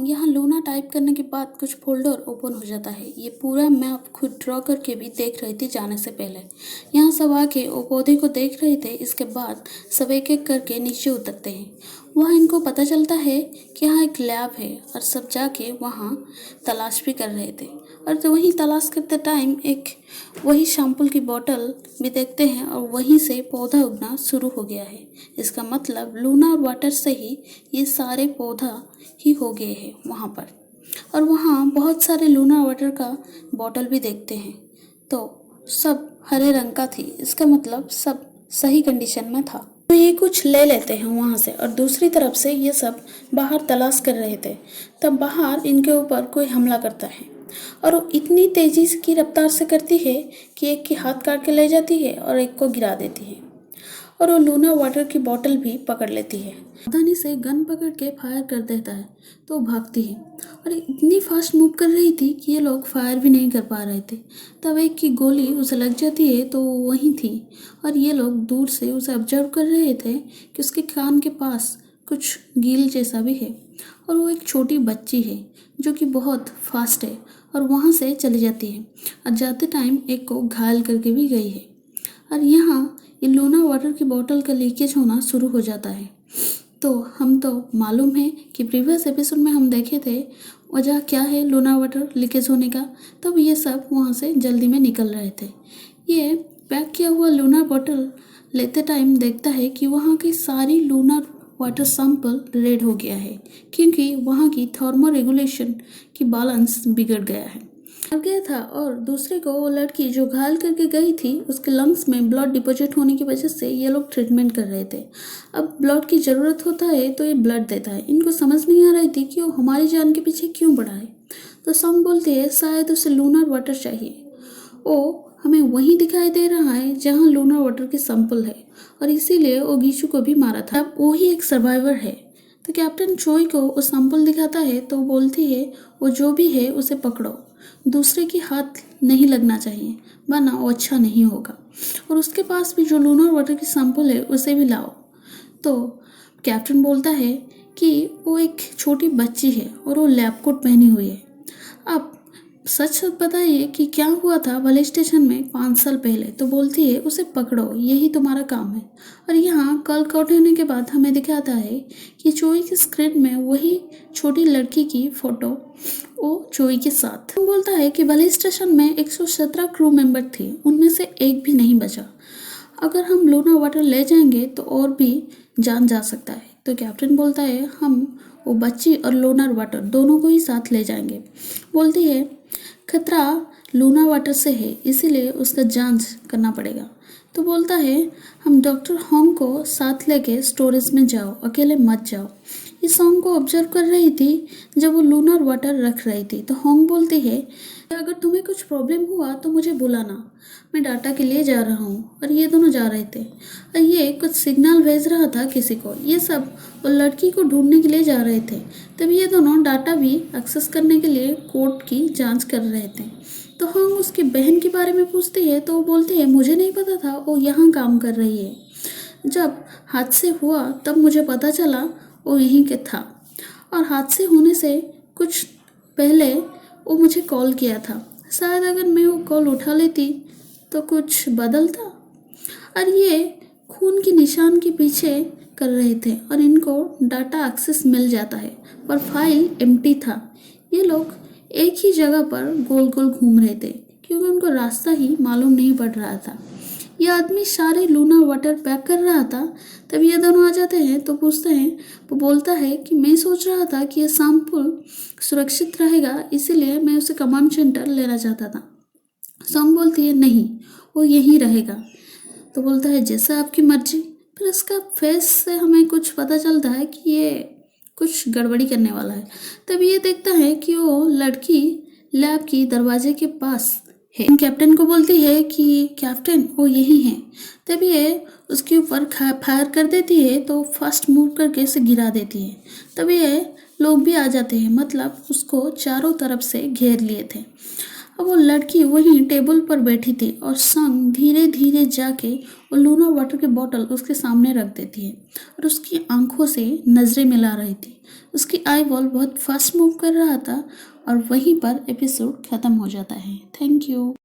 यहाँ Luna type करने के बाद कुछ फोल्डर ओपन हो जाता है। ये पूरा मैप खुद ड्रॉ करके भी देख रही थी जाने से पहले। यहाँ सब आके वो पौधे को देख रहे थे। इसके बाद सब एक एक करके नीचे उतरते हैं। वहाँ इनको पता चलता है कि यहाँ एक लैब है और सब जाके वहाँ तलाश भी कर रहे थे। और तो वहीं तलाश करते टाइम एक वही शैम्पूल की बोतल भी देखते हैं और वहीं से पौधा उगना शुरू हो गया है। इसका मतलब लूना और वाटर से ही ये सारे पौधा ही हो गए हैं वहाँ पर। और वहाँ बहुत सारे लूना वाटर का बॉटल भी देखते हैं तो सब हरे रंग का थी। इसका मतलब सब सही कंडीशन में था। तो ये कुछ ले लेते हैं वहाँ से और दूसरी तरफ से ये सब बाहर तलाश कर रहे थे। तब बाहर इनके ऊपर कोई हमला करता है और वो इतनी तेजी की रफ्तार से करती है कि एक की हाथ काट के ले जाती है और एक को गिरा देती है और वो लूना वाटर की बोतल भी पकड़ लेती है। सावधानी से गन पकड़ के फायर कर देता है तो वो भागती है और इतनी फास्ट मूव कर रही थी कि ये लोग फायर भी नहीं कर पा रहे थे। तब एक की गोली उसे लग जाती है तो वो वहीं थी और ये लोग दूर से उसे ऑब्जर्व कर रहे थे कि उसके कान के पास कुछ गील जैसा भी है और वो एक छोटी बच्ची है जो कि बहुत फास्ट है और वहाँ से चली जाती है और जाते टाइम एक को घायल करके भी गई है। और यहाँ ये लूना वाटर की बोतल का लीकेज होना शुरू हो जाता है। तो हम तो मालूम है कि प्रीवियस एपिसोड में हम देखे थे वजह क्या है लूना वाटर लीकेज होने का। तब ये सब वहाँ से जल्दी में निकल रहे थे। ये पैक किया हुआ लूना बोतल लेते टाइम देखता है कि वहाँ की सारी लूना वाटर सैंपल रेड हो गया है क्योंकि वहाँ की थर्मो रेगुलेशन की बैलेंस बिगड़ गया है गया था। और दूसरे को वो लड़की जो घायल करके गई थी उसके लंग्स में ब्लड डिपॉजिट होने की वजह से ये लोग ट्रीटमेंट कर रहे थे। अब ब्लड की ज़रूरत होता है तो ये ब्लड देता है। इनको समझ नहीं आ रही थी कि वो हमारी जान के पीछे क्यों पड़ा है। तो सॉन्ग बोलते हैं शायद उसे लूनर वाटर चाहिए। वो हमें वहीं दिखाई दे रहा है जहाँ लूनर वाटर की सैंपल है और इसीलिए वो गीचू को भी मारा था। अब वो ही एक सर्वाइवर है। तो कैप्टन चोई को वो सैंपल दिखाता है तो बोलती है वो जो भी है उसे पकड़ो, दूसरे की हाथ नहीं लगना चाहिए वरना वो अच्छा नहीं होगा। और उसके पास भी जो लूनर वाटर की सैंपल है उसे भी लाओ। तो कैप्टन बोलता है कि वो एक छोटी बच्ची है और वो लैब कोट पहनी हुई है। अब सच बताइए कि क्या हुआ था वाले स्टेशन में 5 साल पहले। तो बोलती है उसे पकड़ो, यही तुम्हारा काम है। और यहाँ कल कट होने के बाद हमें दिखाता है कि चोई की स्क्रीन में वही छोटी लड़की की फोटो वो चोई के साथ बोलता है कि वाले स्टेशन में 117 क्रू मेंबर थे, उनमें से एक भी नहीं बचा। अगर हम लूना वाटर ले जाएंगे तो और भी जान जा सकता है। तो कैप्टन बोलता है हम वो बच्ची और लूनर वाटर दोनों को ही साथ ले जाएंगे। बोलती है खतरा लूना वाटर से है इसीलिए उसका जांच करना पड़ेगा। तो बोलता है हम डॉक्टर होंग को साथ लेके स्टोरेज में जाओ, अकेले मत जाओ। इस सॉन्ग को ऑब्जर्व कर रही थी जब वो लूनर वाटर रख रही थी। तो होंग बोलती है अगर तुम्हें कुछ प्रॉब्लम हुआ तो मुझे बुलाना, मैं डाटा के लिए जा रहा हूँ। और ये दोनों जा रहे थे और ये कुछ सिग्नल भेज रहा था किसी को। ये सब वो लड़की को ढूंढने के लिए जा रहे थे। तब ये दोनों डाटा भी एक्सेस करने के लिए कोड की जांच कर रहे थे। तो होंग उसकी बहन के बारे में पूछती है तो वो बोलती है मुझे नहीं पता था वो यहाँ काम कर रही है। जब हादसे हुआ तब मुझे पता चला वो यहीं के था और हादसे होने से कुछ पहले वो मुझे कॉल किया था। शायद अगर मैं वो कॉल उठा लेती तो कुछ बदलता। और ये खून के निशान के पीछे कर रहे थे और इनको डाटा एक्सेस मिल जाता है पर फाइल एम्प्टी था। ये लोग एक ही जगह पर गोल गोल घूम रहे थे क्योंकि उनको रास्ता ही मालूम नहीं पड़ रहा था। ये आदमी सारे लूना वाटर पैक कर रहा था। तब ये दोनों आ जाते हैं तो पूछते हैं। वो बोलता है कि मैं सोच रहा था कि ये सैंपल सुरक्षित रहेगा इसीलिए मैं उसे कमांड सेंटर लेना चाहता था। सॉन्ग बोलती है नहीं वो यहीं रहेगा। तो बोलता है जैसा आपकी मर्जी। फिर इसका फेस से हमें कुछ पता चलता है कि ये कुछ गड़बड़ी करने वाला है। तब ये देखता है कि वो लड़की लैब की दरवाजे के पास है। कैप्टन को बोलती है कि कैप्टन वो यही है। तब ये उसके ऊपर फायर कर देती है तो फास्ट मूव करके इसे गिरा देती है। तब ये लोग भी आ जाते हैं, मतलब उसको चारों तरफ से घेर लिए थे। अब वो लड़की वहीं टेबल पर बैठी थी और संग धीरे धीरे जाके वो लूना वाटर की बोतल उसके सामने रख देती है और उसकी आंखों से नजरें मिला रही थी। उसकी आई बॉल बहुत फास्ट मूव कर रहा था और वहीं पर एपिसोड खत्म हो जाता है। Thank you.